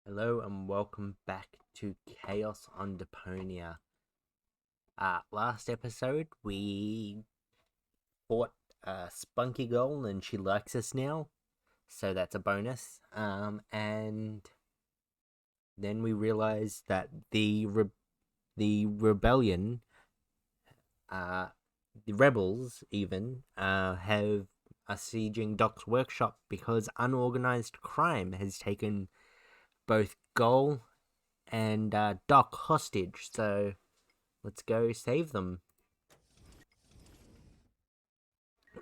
Hello and welcome back to Chaos on Deponia. Last episode we fought a spunky girl and she likes us now, so that's a bonus. And then we realized that the rebellion, the rebels even, are sieging Doc's workshop because unorganized crime has taken both Goal and Doc hostage, so let's go save them.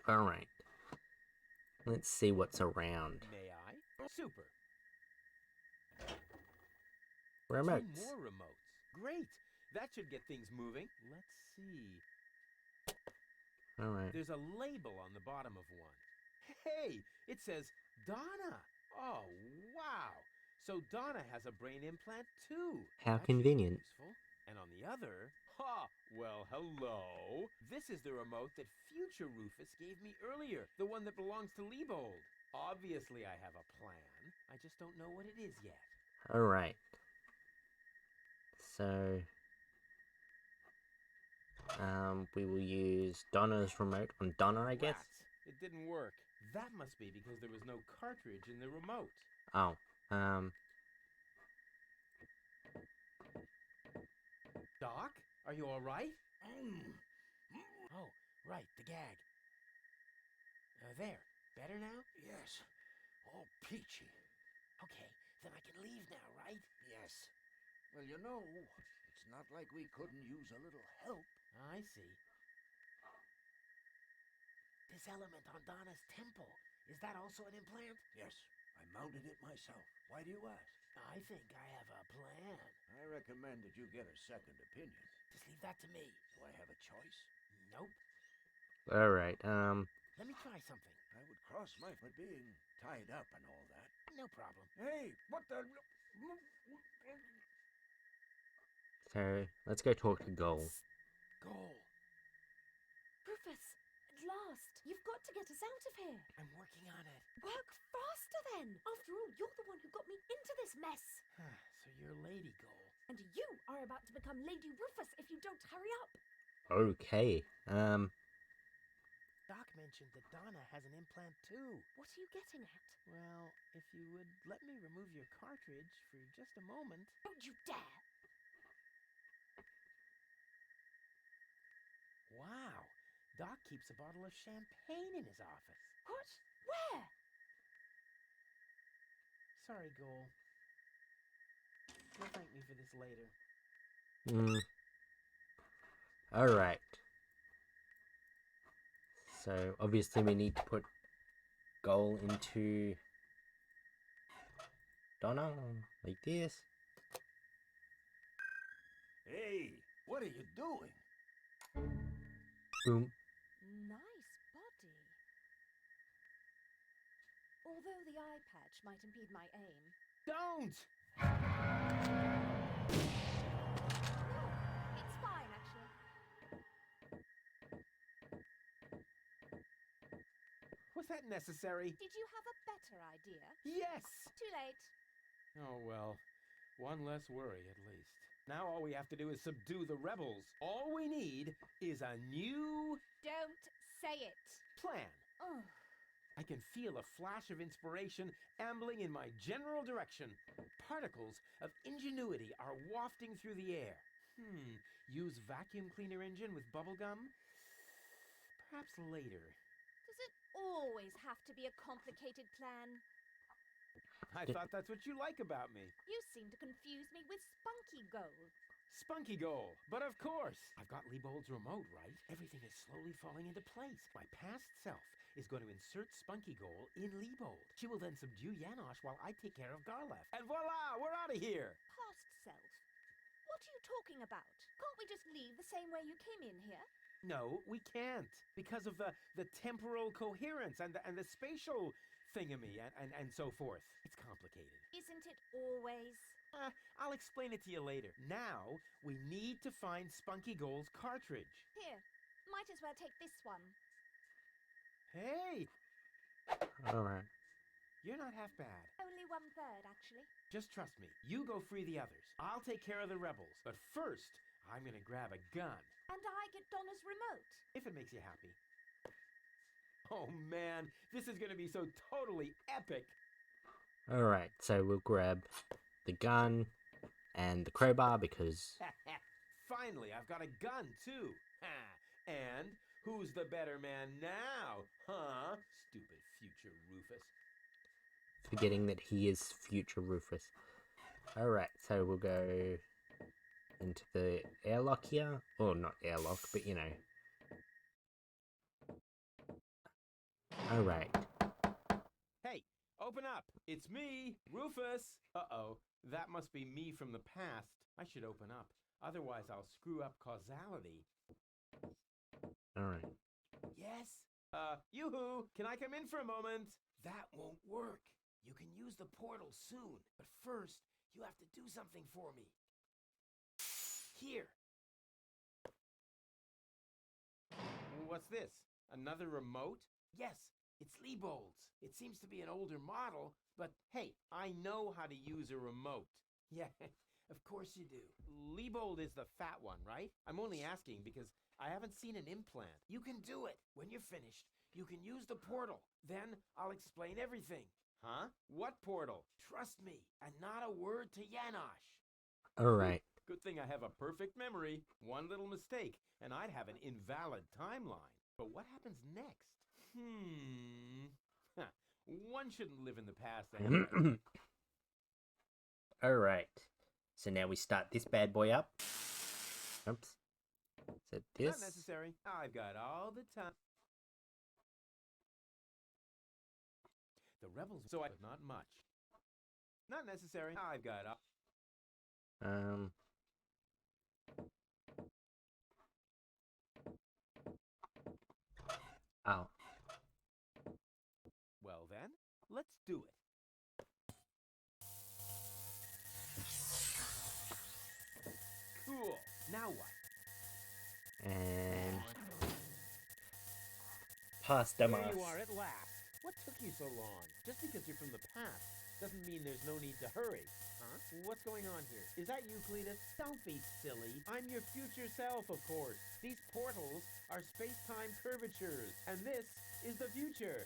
Alright. Let's see what's around. May I? Super. Remotes. 2 more remotes. Great. That should get things moving. Let's see. Alright. There's a label on the bottom of one. Hey, it says Donna. Oh, wow. So Donna has a brain implant too. How That should be convenient. useful. And on the other, well, hello. This is the remote that future Rufus gave me earlier, the one that belongs to Liebold. Obviously, I have a plan. I just don't know what it is yet. Alright. So, we will use Donna's remote on Donna, I guess. Rats. It didn't work. That must be because there was no cartridge in the remote. Oh, Doc, are you all right? Oh, right, the gag. There. Better now? Yes. All peachy. Okay, then I can leave now, right? Yes. Well, you know, it's not like we couldn't use a little help. I see. This element on Donna's temple, is that also an implant? Yes, I mounted it myself. Why do you ask? I think I have a plan. I recommend that you get a second opinion. Just leave that to me. Do I have a choice? Nope. alright, Let me try something. I would cross my foot being tied up and all that. No problem. Hey, what the... so let's go talk to Goal. Goal. Rufus, at last! You've got to get us out of here! I'm working on it. Work faster then! After all, you're the one who got me into this mess! So you're Lady Goal. And you are about to become Lady Rufus if you don't hurry up! Okay, Doc mentioned that Donna has an implant too. What are you getting at? Well, if you would let me remove your cartridge for just a moment. Don't you dare! Wow, Doc keeps a bottle of champagne in his office. What? Where? Sorry, Goal. You'll thank me for this later. Alright. So, obviously we need to put Goal into Donna, like this. Hey, what are you doing? Boom. Nice body. Although the eye patch might impede my aim. Don't! No, it's fine, actually. Was that necessary? Did you have a better idea? Yes! Too late. Oh, well, one less worry at least. Now all we have to do is subdue the rebels. All we need is a new Don't say it. plan. Oh. I can feel a flash of inspiration ambling in my general direction. Particles of ingenuity are wafting through the air. Use vacuum cleaner engine with bubblegum? Perhaps later. Does it always have to be a complicated plan? I thought that's what you like about me. You seem to confuse me with Spunky Goal. Spunky Goal. But of course. I've got Liebold's remote, right? Everything is slowly falling into place. My past self is going to insert Spunky Goal in Liebold. She will then subdue Janosch while I take care of Garlef. And voila! We're out of here! Past self? What are you talking about? Can't we just leave the same way you came in here? No, we can't. Because of the temporal coherence and the spatial thingamy and so forth. It's complicated. Isn't it always? I'll explain it to you later. Now, we need to find Spunky Goal's cartridge. Here, might as well take this one. Hey! Alright. You're not half bad. Only 1/3, actually. Just trust me. You go free the others. I'll take care of the rebels. But first, I'm gonna grab a gun. And I get Donna's remote. If it makes you happy. Oh man, this is gonna be so totally epic. Alright, so we'll grab the gun and the crowbar because... Finally, I've got a gun too. And who's the better man now? Huh? Stupid future Rufus. Forgetting that he is future Rufus. Alright, so we'll go into the airlock here. Or not airlock, but you know. Alright. Hey, open up. It's me, Rufus. Uh-oh, that must be me from the past. I should open up. Otherwise, I'll screw up causality. Alright. Yes? Yoo-hoo! Can I come in for a moment? That won't work. You can use the portal soon, but first, you have to do something for me. Here. What's this? Another remote? Yes, it's Liebold's. It seems to be an older model, but hey, I know how to use a remote. Yeah, of course you do. Liebold is the fat one, right? I'm only asking because I haven't seen an implant. You can do it. When you're finished, you can use the portal. Then I'll explain everything. Huh? What portal? Trust me, and not a word to Janosch. Alright. Good thing I have a perfect memory. One little mistake, and I'd have an invalid timeline. But what happens next? One shouldn't live in the past anyway. Alright. So now we start this bad boy up. Oops. So this. Not necessary. I've got all the time. The rebels, so I not much. Not necessary. I've got all. Oh. Well then, let's do it. Cool. Now what? And pasta There mask. you are at last. What took you so long? Just because you're from the past doesn't mean there's no need to hurry. Huh? What's going on here? Is that you, Cletus? Don't be silly. I'm your future self, of course. These portals are space-time curvatures, and this is the future.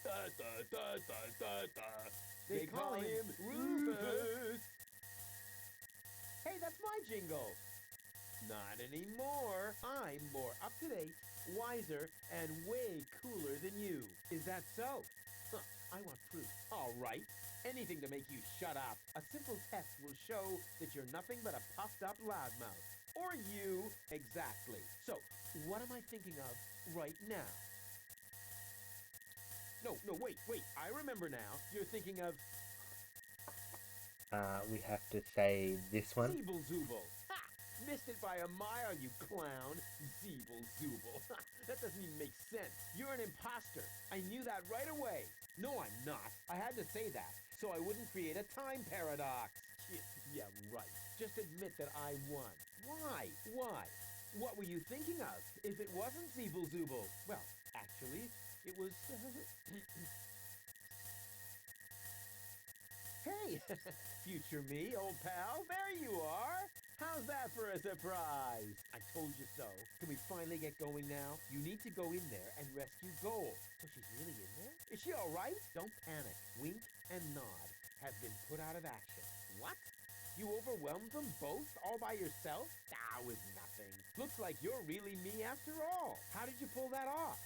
They call him Rufus. Hey, that's my jingle. Not anymore. I'm more up-to-date, wiser, and way cooler than you. Is that so? Huh, I want proof. All right. Anything to make you shut up. A simple test will show that you're nothing but a puffed-up loudmouth. Or you. Exactly. So, what am I thinking of right now? No, wait. I remember now. You're thinking of... We have to say this one. Zeeble Zooble. Ha! Missed it by a mile, you clown. Zeeble Zooble. That doesn't even make sense. You're an imposter. I knew that right away. No, I'm not. I had to say that, so I wouldn't create a time paradox. Yeah, right. Just admit that I won. Why? What were you thinking of? If it wasn't Zeeble Zooble? Well, actually, it was... Hey, future me, old pal, there you are. How's that for a surprise? I told you so. Can we finally get going now? You need to go in there and rescue Gold. So she's really in there? Is she all right? Don't panic. Wink and Nod have been put out of action. What? You overwhelmed them both all by yourself? That was nothing. Looks like you're really me after all. How did you pull that off?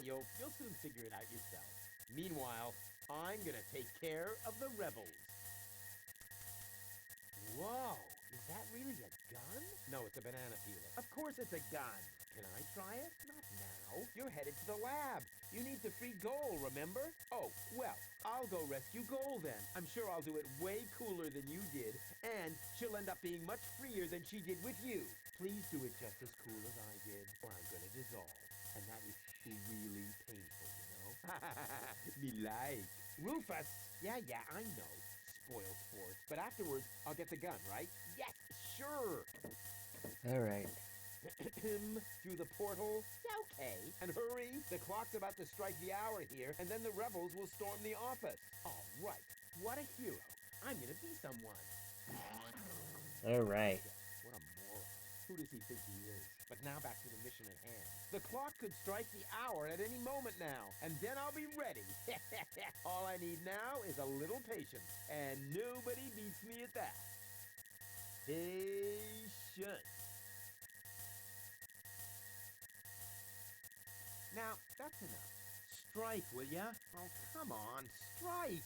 You'll soon figure it out yourself. Meanwhile, I'm gonna take care of the rebels. Whoa, is that really a gun? No, it's a banana peeler. Of course it's a gun. Can I try it? Not now. You're headed to the lab. You need to free Goal, remember? Oh, well, I'll go rescue Goal then. I'm sure I'll do it way cooler than you did, and she'll end up being much freer than she did with you. Please do it just as cool as I did, or I'm gonna dissolve. And that is really painful, you know? Me like. Rufus! Yeah, I know. Spoiled sport. But afterwards, I'll get the gun, right? Yes, sure! Alright. through the portal? Okay. And hurry, the clock's about to strike the hour here, and then the rebels will storm the office. All right. What a hero. I'm gonna be someone. Alright. What a moron. Who does he think he is? But now back to the mission at hand. The clock could strike the hour at any moment now, and then I'll be ready. All I need now is a little patience, and nobody beats me at that. Patience. Now, that's enough. Strike, will ya? Oh, come on, strike!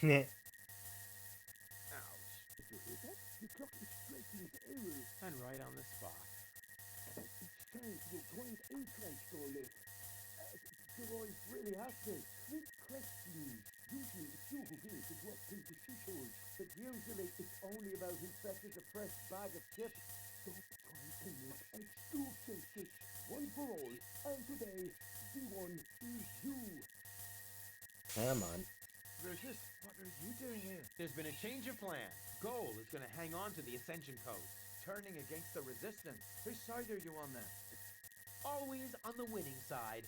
Ouch. The clock is striking error. And right on the spot. Each time you grind insights go left. The voice really has to. Quick questions. Usually it's you who hears the drop into shitholes, but usually it's only about who fetches a fresh bag of chips. Stop trying to make excuses. One for all, and today, the one is you. Come on. Rufus, what are you doing here? There's been a change of plan. Goal is going to hang on to the Ascension Code. Turning against the Resistance. Whose side are you on then? Always on the winning side.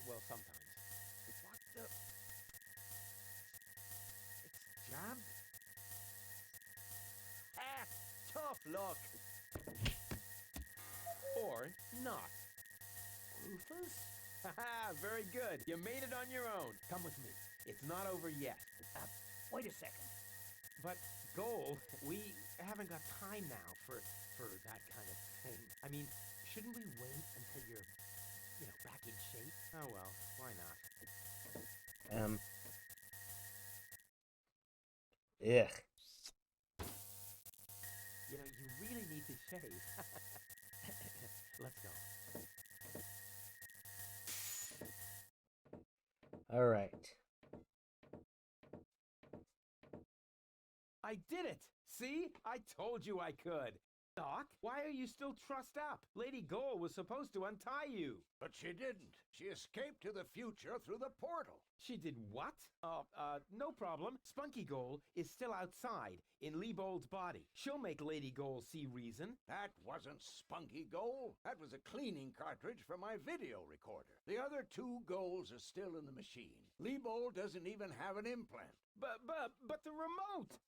Well, sometimes. What the... It's jammed? Ah! Tough luck! Or not. Rufus? Haha, very good. You made it on your own. Come with me. It's not over yet. Wait a second. But, Goal, we haven't got time now for that kind of thing. I mean, shouldn't we wait until you're, back in shape? Oh well, why not? Ugh. You really need to shave. Let's go. Alright. I did it! See? I told you I could. Doc, why are you still trussed up? Lady Goal was supposed to untie you. But she didn't. She escaped to the future through the portal. She did what? No problem. Spunky Goal is still outside in Leibold's body. She'll make Lady Goal see reason. That wasn't Spunky Goal. That was a cleaning cartridge for my video recorder. The other two goals are still in the machine. Leibold doesn't even have an implant. But the remote!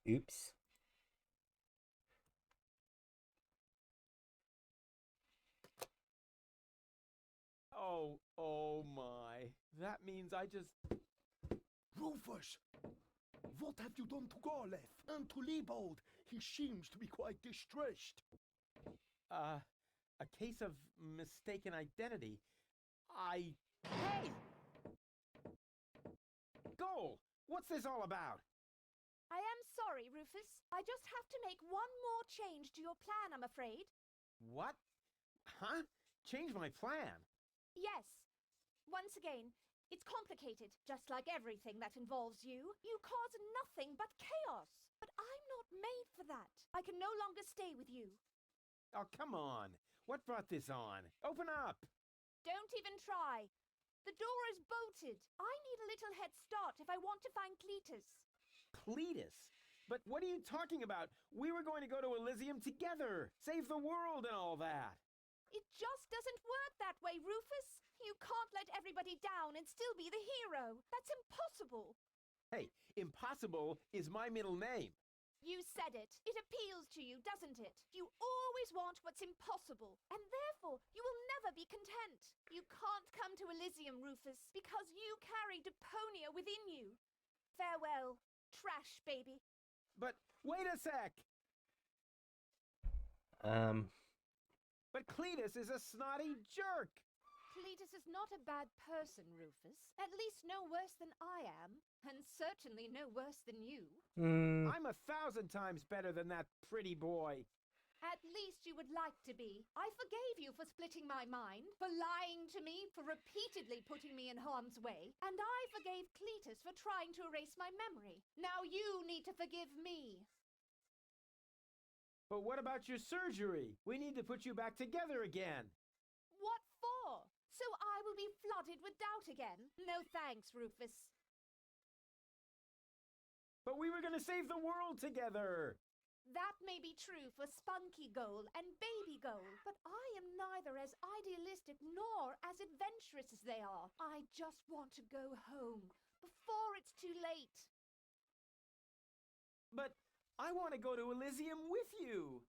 Oops. Oh my. That means I just... Rufus! What have you done to Gorleth and to Leibold? He seems to be quite distressed. A case of mistaken identity. Hey! Goal! What's this all about? I am sorry, Rufus. I just have to make one more change to your plan, I'm afraid. What? Huh? Change my plan? Yes. Once again, it's complicated, just like everything that involves you. You cause nothing but chaos. But I'm not made for that. I can no longer stay with you. Oh, come on. What brought this on? Open up! Don't even try. The door is bolted. I need a little head start if I want to find Cletus. Cletus? But what are you talking about? We were going to go to Elysium together. Save the world and all that. It just doesn't work that way, Rufus. You can't let everybody down and still be the hero. That's impossible. Hey, impossible is my middle name. You said it. It appeals to you, doesn't it? You always want what's impossible, and therefore you will never be content. You can't come to Elysium, Rufus, because you carry Deponia within you. Farewell, trash baby. But wait a sec! But Cletus is a snotty jerk! Cletus is not a bad person, Rufus. At least no worse than I am, and certainly no worse than you. I'm 1,000 times better than that pretty boy. At least you would like to be. I forgave you for splitting my mind, for lying to me, for repeatedly putting me in harm's way. And I forgave Cletus for trying to erase my memory. Now you need to forgive me. But what about your surgery? We need to put you back together again. What for? So I will be flooded with doubt again? No thanks, Rufus. But we were gonna save the world together! That may be true for Spunky Goal and Baby Goal, but I am neither as idealistic nor as adventurous as they are. I just want to go home before it's too late. But I want to go to Elysium with you!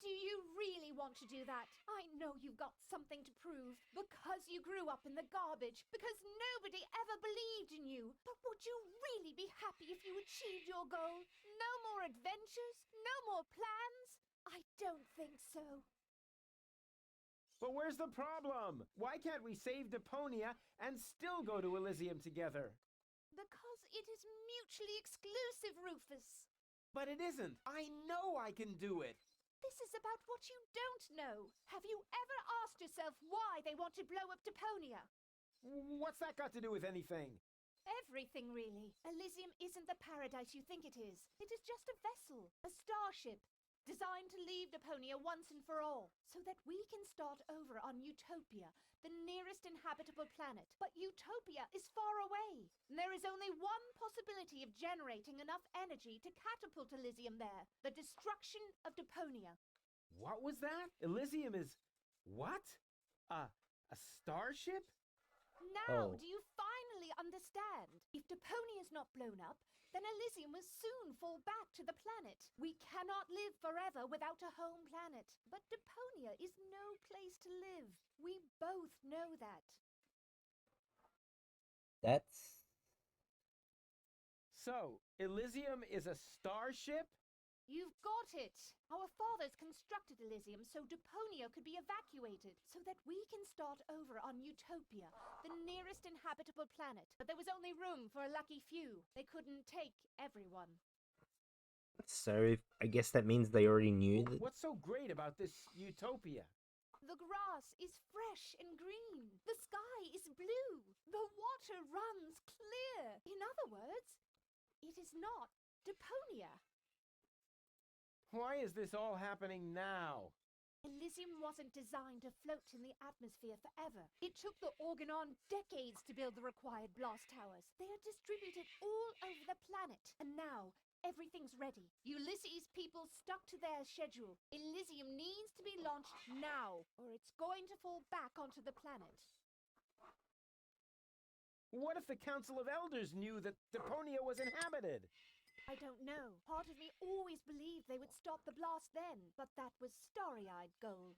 Do you really want to do that? I know you've got something to prove. Because you grew up in the garbage. Because nobody ever believed in you. But would you really be happy if you achieved your goal? No more adventures? No more plans? I don't think so. But where's the problem? Why can't we save Deponia and still go to Elysium together? Because it is mutually exclusive, Rufus. But it isn't. I know I can do it. This is about what you don't know. Have you ever asked yourself why they want to blow up Deponia? What's that got to do with anything? Everything, really. Elysium isn't the paradise you think it is. It is just a vessel, a starship, designed to leave Deponia once and for all, so that we can start over on Utopia, the nearest inhabitable planet. But Utopia is far away. And there is only one possibility of generating enough energy to catapult Elysium there, the destruction of Deponia. What was that? Elysium is... what? A starship? Now, Oh. do you finally understand? If Deponia is not blown up, then Elysium will soon fall back to the planet. We cannot live forever without a home planet. But Deponia is no place to live. We both know that. That's... So, Elysium is a starship? You've got it! Our fathers constructed Elysium so Deponia could be evacuated, so that we can start over on Utopia, the nearest inhabitable planet. But there was only room for a lucky few. They couldn't take everyone. So, I guess that means they already knew that... What's so great about this Utopia? The grass is fresh and green. The sky is blue. The water runs clear. In other words, it is not Deponia. Why is this all happening now? Elysium wasn't designed to float in the atmosphere forever. It took the Organon decades to build the required blast towers. They are distributed all over the planet. And now, everything's ready. Ulysses' people stuck to their schedule. Elysium needs to be launched now, or it's going to fall back onto the planet. What if the Council of Elders knew that Deponia was inhabited? I don't know. Part of me always believed they would stop the blast then, but that was starry-eyed gold.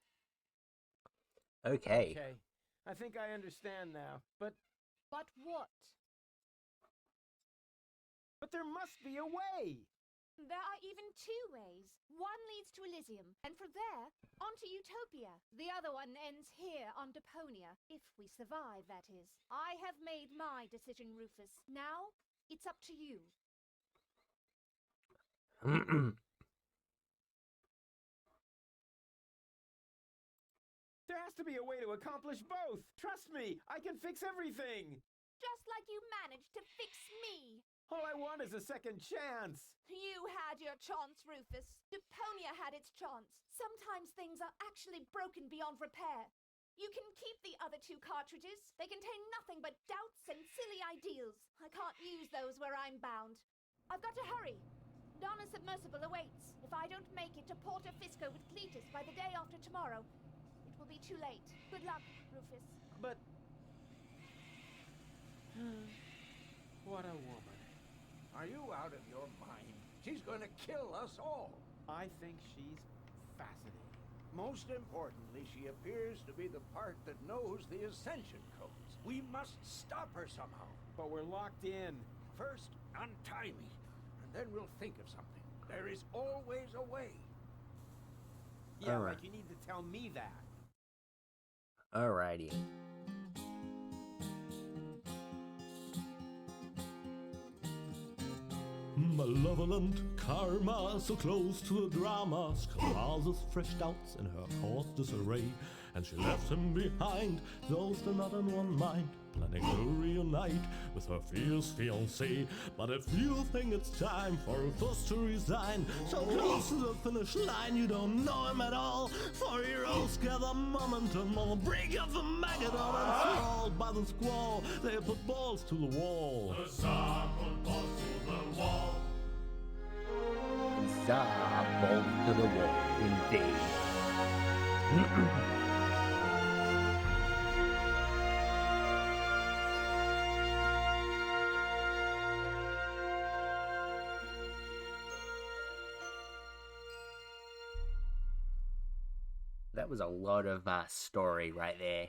Okay. Okay, I think I understand now. But But what? there must be a way! There are even two ways. One leads to Elysium, and from there, onto Utopia. The other one ends here on Deponia, if we survive, that is. I have made my decision, Rufus. Now, it's up to you. There has to be a way to accomplish both! Trust me, I can fix everything! Just like you managed to fix me. All I want is a second chance! You had your chance, Rufus. Deponia had its chance. Sometimes things are actually broken beyond repair. You can keep the other two cartridges. They contain nothing but doubts and silly ideals. I can't use those where I'm bound. I've got to hurry. Donna Submersible awaits. If I don't make it to Porto Fisco with Cletus by the day after tomorrow, it will be too late. Good luck, Rufus. But... what a woman. Are you out of your mind? She's gonna kill us all. I think she's fascinating. Most importantly, she appears to be the part that knows the Ascension codes. We must stop her somehow. But we're locked in. First, untie me, and then we'll think of something. There is always a way. Yeah, Alright. like you need to tell me that. Alrighty. Malevolent karma, so close to a drama, causes fresh doubts in her course disarray, and she left him behind, lost another in one mind. planning to reunite with her fierce fiancé. But if you think it's time for us to resign, so close to the finish line you don't know him at all. For heroes gather momentum on the brink of the Magadon, and sprawled by the squall, they put balls to the wall. The Tsar put balls to the wall. Tsar balls to the wall, indeed. That was a lot of story right there.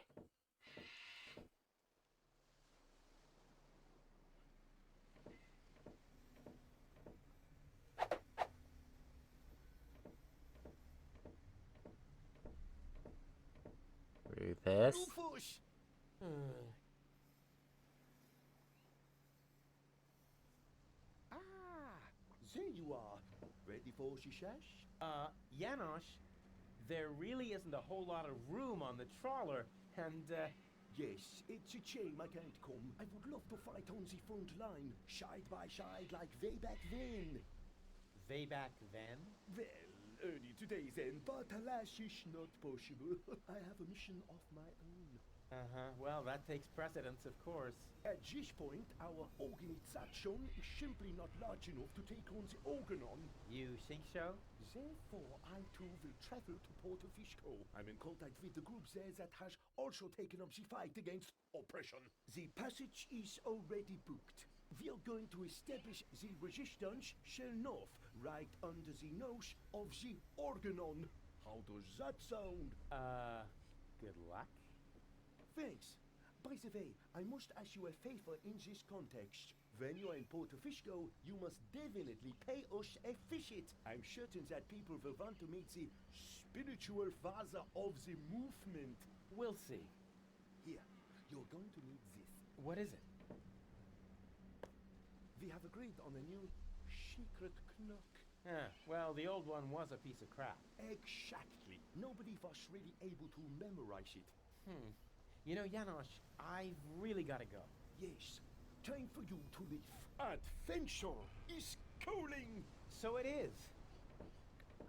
Rufus. Rufus! Ah, there you are. Ready for Shishash? Janosch, there really isn't a whole lot of room on the trawler, and, Yes, it's a shame I can't come. I would love to fight on the front line, side by side like way back then. way back then? Well, early today then, but alas, it's not possible. I have a mission of my own. Well, that takes precedence, of course. At this point, our organization is simply not large enough to take on the Organon. You think so? Therefore, I too will travel to Porto Fisco. I'm in contact with the group there that has also taken up the fight against oppression. The passage is already booked. We are going to establish the resistance shell north, right under the nose of the Organon. How does that sound? Good luck. Thanks. By the way, I must ask you a favor in this context. When you are in Porto Fisco, you must definitely pay us a visit. I'm certain that people will want to meet the spiritual father of the movement. We'll see. Here, you're going to need this. What is it? We have agreed on a new secret knock. Well, the old one was a piece of crap. Exactly. Nobody was really able to memorize it. You know, Janosch, I've really gotta go. Yes, time for you to leave. Adventure is calling. So it is.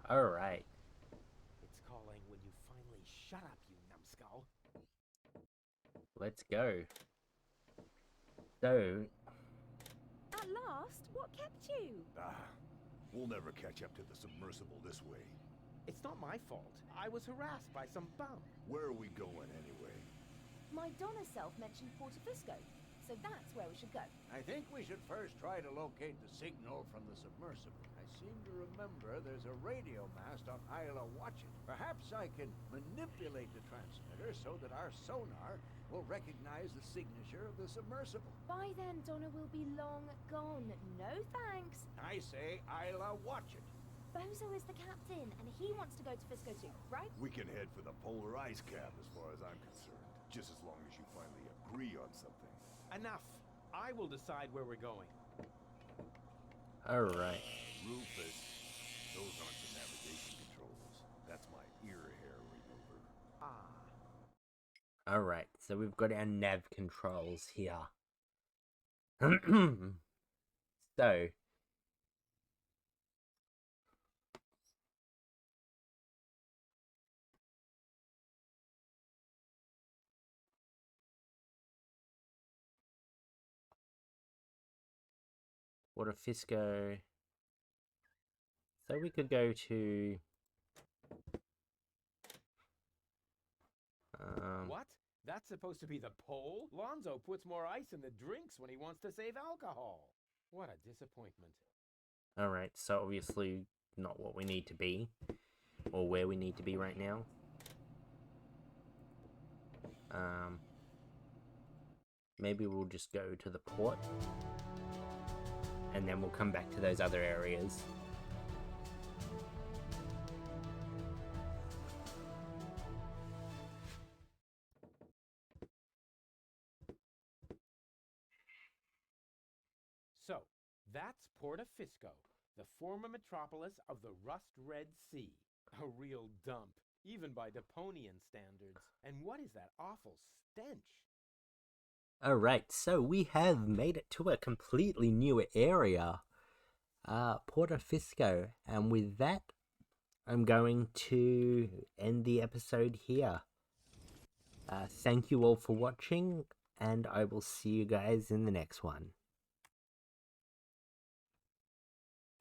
Alright. It's calling when you finally shut up, you numbskull. Let's go. So, At last, what kept you? We'll never catch up to the submersible this way. It's not my fault. I was harassed by some bum. Where are we going anyway? My Donna self mentioned Porto Fisco, so that's where we should go. I think we should first try to locate the signal from the submersible. I seem to remember there's a radio mast on Isla Watchet. Perhaps I can manipulate the transmitter so that our sonar will recognize the signature of the submersible. By then, Donna will be long gone. No thanks. I say Isla Watchet. Bozo is the captain, and he wants to go to Fisco too, right? We can head for the polar ice cap as far as I'm concerned. Just as long as you finally agree on something. Enough. I will decide where we're going. alright. Rufus, those aren't the navigation controls. That's my ear hair remover. Alright, so we've got our nav controls here. So, Porto Fisco. So we could go to What? That's supposed to be the pole? Lonzo puts more ice in the drinks when he wants to save alcohol. What a disappointment. Alright, so obviously not what we need to be, or where we need to be right now. Maybe we'll just go to the port, and then we'll come back to those other areas. So, that's Porto Fisco, the former metropolis of the Rust-Red Sea. A real dump, even by Deponian standards. And what is that awful stench? Alright, so we have made it to a completely new area, Porto Fisco, and with that, I'm going to end the episode here. Thank you all for watching, and I will see you guys in the next one.